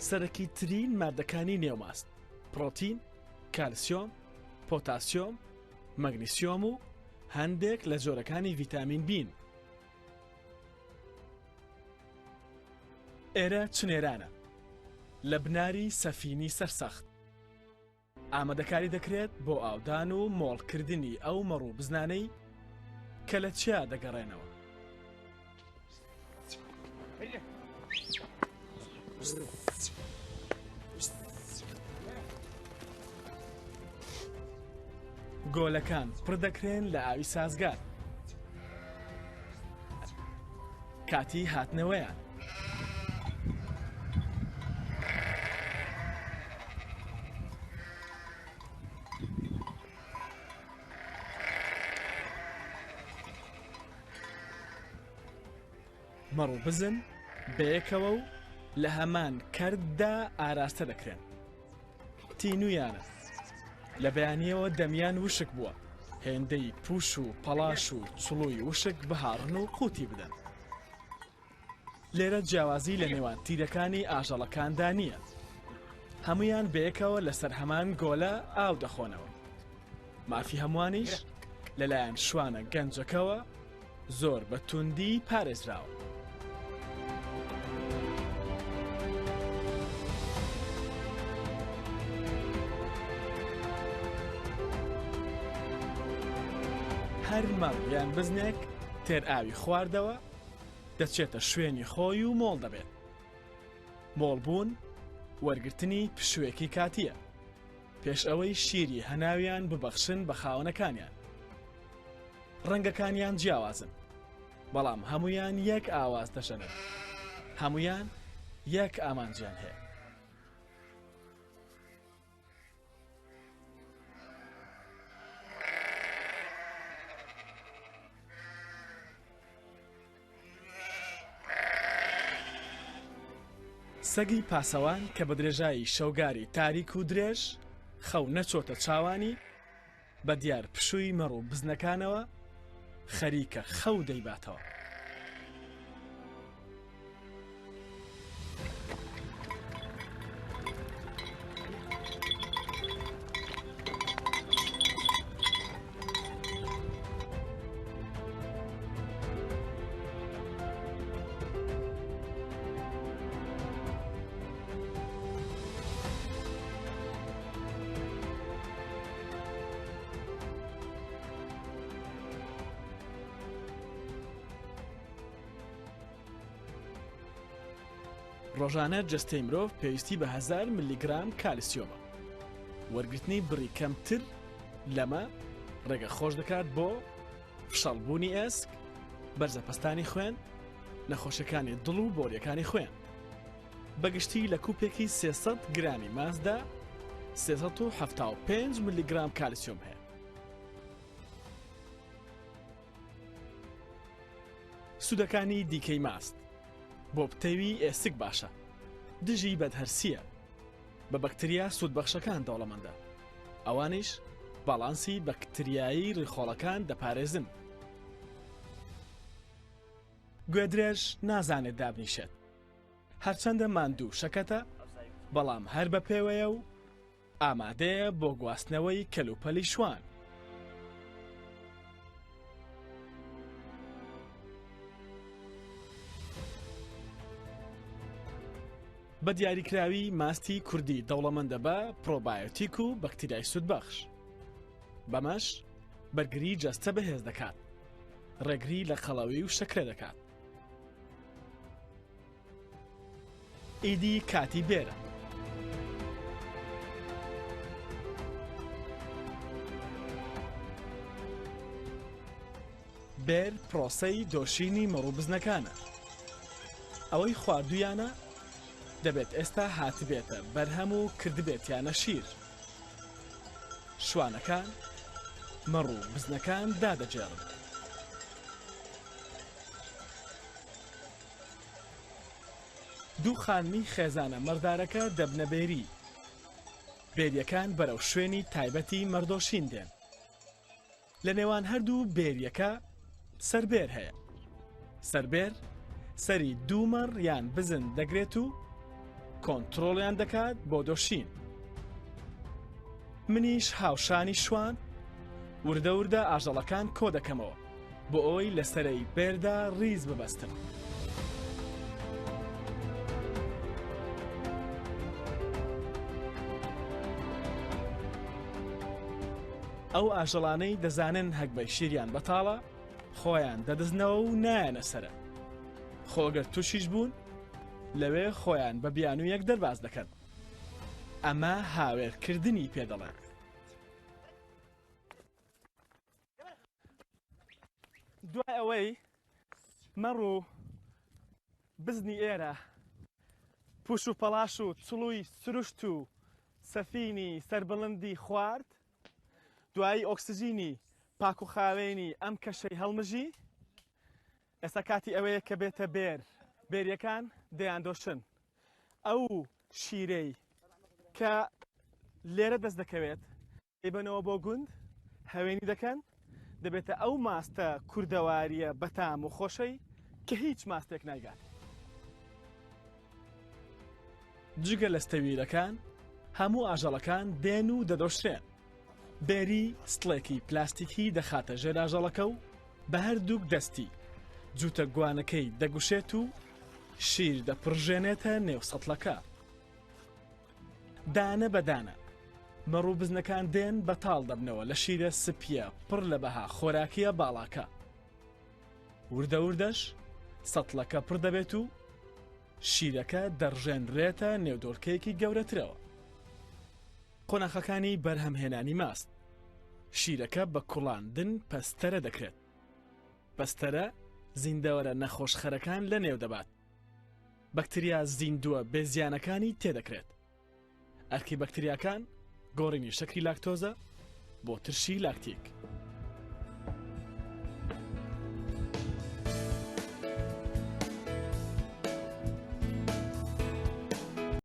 سەرەکی ترین مادەکانی نێوماست: پرۆتین، کالسیۆم، پۆتاسیۆم، مەگنیسیۆم و هەندێک لە جۆرەکانی ڤیتامین بین. ئێرە چنێرانە لە بناری سەفینی سەرسەخت. ئامادەکاری دەکرێت بۆ ئاودان و مۆڵکردنی ئەو مەڕوو بزنانەی کە لە چیا دەگەڕێنەوە. گۆلەکان پڕ دەکرێن لە ئاوی سازگار. کاتی هاتنەوەیان. مەڕوو بزن بەیەکەوە و لە هەمان کەرددا ئاراستە دەکرێن. تینویانە لە بەیانیەوە دەمیان وشک بووە، هێندەی پوش و پەلاش و چڵووی وشک بهاڕن و قوتی بدەن. لێرە جیاوازی لە نێوان تیرەکانی ئاژەڵەکاندا نییە. هەمویان بەیەکەوە لەسەر هەمان گۆلە ئاو دەخۆنەوە. مافی هەموانیش لەلایەن شوانە گەنجەکەوە زۆر بە توندی پارێزراوە. هەر مەڕ یان بزنێک تێر ئاوی خواردەوە دەچێتە شوێنی خۆی و مۆڵ دەبێت. مۆڵبوون وەرگرتنی پشوێکی کاتیە پێش ئەوەی شیری هەناویان ببەخشن بە خاوەنەکانیان. ڕەنگەکانیان جیاوازن، بەڵام هەمویان یەک ئاواز دەشەنن، هەمویان یەک ئامانجیان هەیە. سەگی پاسەوان کە بە درێژایی شەوگاری تاریک و درێژ خەو نەچۆتە چاوانی، بە دیار پشووی مەڕوو بزنەکانەوە خەریکە خەو دەیباتەوە. ڕۆژانە جەستەی مرۆڤ پێویستی بە 1000 ملیگرام کالسیۆمە. وەرگرتنی بڕی کەمتر لەمە ڕێگە خۆش دەکات بۆ فشەڵبوونی ئێسک، بەرزەپەستانی خوێن، نەخۆشیەکانی دڵ و بۆریەکانی خوێن. بەگشتی لە کوپێکی 300 گرامی مازدا 375 ملیگرام کالسیۆم هەیە. سوودەکانی دیکەی ماست بۆ پتەوی ئێسک باشە، دژی بەدهەرسیە، بە بەکتریا سوودبەخشەکان دەوڵەمەندە، ئەوانیش باڵانسی بەکتریایی ڕێخۆڵەکان دەپارێزن. گوێدرێژ نازانێت دابنیشێت، هەرچەندە ماندوو شەکەتە، بەڵام هەر بە پێوەیە و ئامادەیە بۆ گواستنەوەی کەلوپەلی شوان. بە دیاریکراوی ماستی کوردی دەوڵەمەندە بە پرۆبایۆتیک و بەکتریای سوودبەخش. بەمەش بەرگری جەستە بەهێز دەکات، ڕێگری لە قەڵەوی و شەکرە دەکات. ئیدی کاتی بێرە. بێر پرۆسەی دۆشینی مەڕووبزنەکانە. ئەوەی خواردویانە دەبێت ئێستا هاتبێتە بەرهەم و کردبێتیانە شیر. شوانەکان مەڕوو بزنەکان دادەجێڕن. دوو خانمی خێزانە مەردارەکە دەبنە بێری. بێریەکان بەرەو شوێنی تایبەتی مەردۆشین دێن. لە نێوان هەردوو بێریەکە سەربێر هەیە. سەربێر سەری دوومەڕ یان بزن دەگرێت و کۆنتڕۆڵیان دەکات بۆ دۆشین. منیش هاوشانی شوان وردە وردە ئاژەڵەکان کۆ دەکەمەوە بۆ ئەوەی لەسەرەی بێردا ڕیز ببەستن. ئەو ئاژەڵانەی دەزانن هەکبەی شیریان بەتاڵە خۆیان دەدەزنەوە و نایەنە سەرە. خۆگەر تووشیش بوون لەوێ خۆیان بە بیان و یەک دەرباز دەکەن. ئەمە هاوێرکردنی پێدەڵێن. دوای ئەوەی مەڕ و بزنی ئێرە پوش و پەلاش و چڵووی سروشت و سەفینی سەربڵندی خوارد، دوایی ئۆکسجینی پاک و خاوێنی ئەم کەشەی هەڵمژی، ئێستا کاتی ئەوەیە کە بێتە بێریەکان دەیاندۆشن. ئەو شیرەی کە لێرە دەست دەکەوێت ئێبنەوە بۆ گوند هەوێنی دەکەن، دەبێتە ئەو ماستە کوردەواریە بەتام و خۆشەی کە هیچ ماستێک نایگات. جگە لە ستەویرەکان هەموو ئاژەڵەکان دێن و دەدۆشرێن. بێری ستڵێکی پلاستیکی دەخاتە ژێر ئاژەڵەکە و بە هەردووک دەستی جووتە گوانەکەی دەگوشێت و شیر دەپڕژێنێتە نێو سەتڵەکە. دانە بەدانە مەڕوو بزنەکان دێن بەتاڵ دەبنەوە لە شیرە سپیە پڕ لە بەها خۆراکیە باڵاکە. وردە وردەش سەتڵەکە پڕ دەبێت و شیرەکە دەڕژێنرێتە نێودۆڵکەیەکی گەورەترەوە. قۆناغەکانی بەرهەمهێنانی ماست. شیرەکە بە کوڵاندن پەستەرە دەکرێت. پەستەرە زیندەوەرە نەخۆشخەرەکان لە نێو دەبات. بەکتریا زیندووە بێزیانەکانی تێدەکرێت. ئەرکی بەکتریاکان گۆڕینی شەکری لاکتۆزە بۆ ترشی لاکتیک.